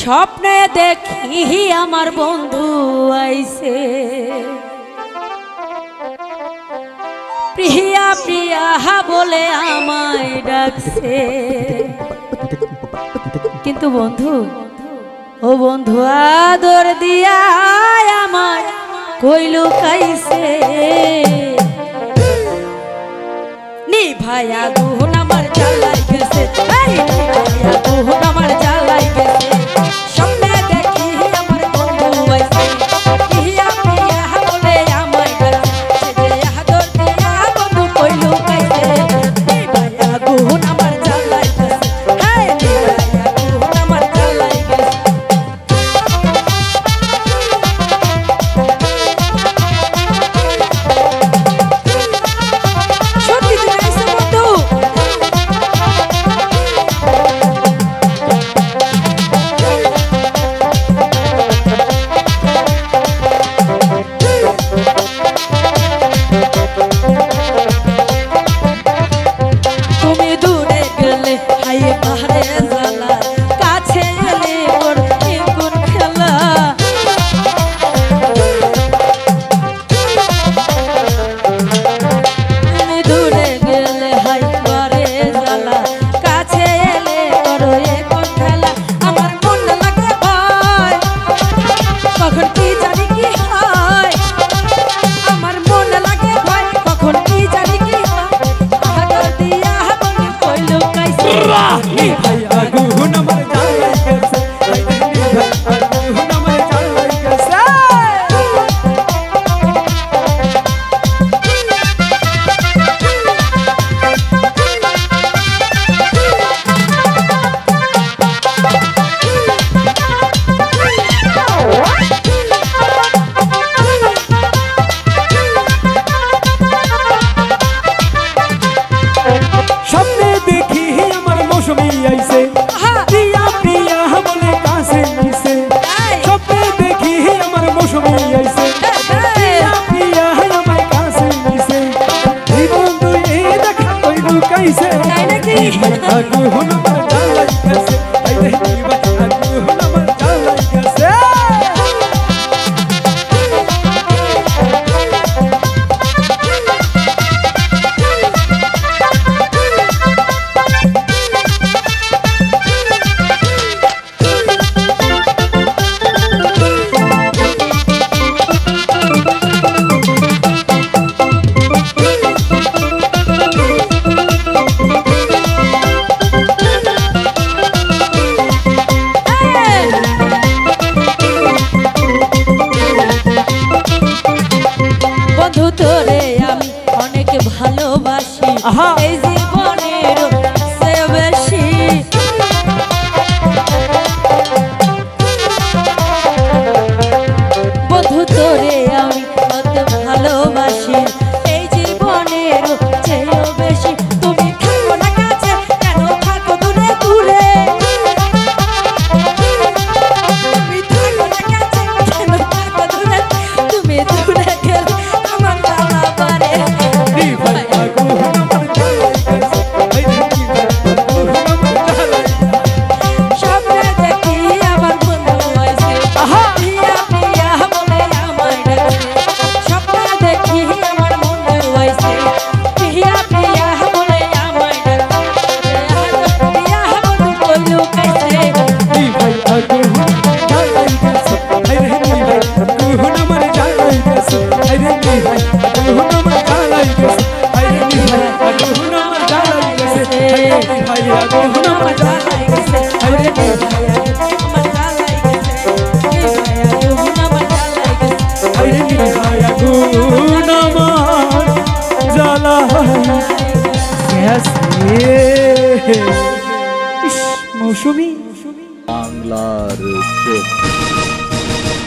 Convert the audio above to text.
স্বপ্নে দেখি আমার বন্ধু আইছে, প্রিয়া প্রিয়া বলে আমায় ডাকছে। কিন্তু বন্ধু, ও বন্ধু আদর দিয়া আমায় কই লুকাইছে। নিভাই আগুন আমার জ্বালাই গেছে, নিভাই আগুন আমার জ্বালাই গেছে। স্বপ্নে দেখি আমার বন্ধু আইছে, প্রিয়া প্রিয়া বলে আমায় ডাকছে। আদর দিয়া বন্ধু কই লুকাইছে। নিভাই আগুন আমার জ্বালাই গেছে, নিভাই আগুন আমার জ্বালাই গেছে। এই জীবনের চেয়ে বেশি বন্ধু তোরে আমি কত ভালোবাসি, এই জীবনের চেয়েও বেশি। তুমি থাকো না কাছে, কেন থাকো দূরে দূরে? তুমি থাকো না কাছে, কেন থাকো দূরে? তুমি দূরে গেলে আমার জ্বালা বাড়ে। মৌসুমী বাংলার চোখ।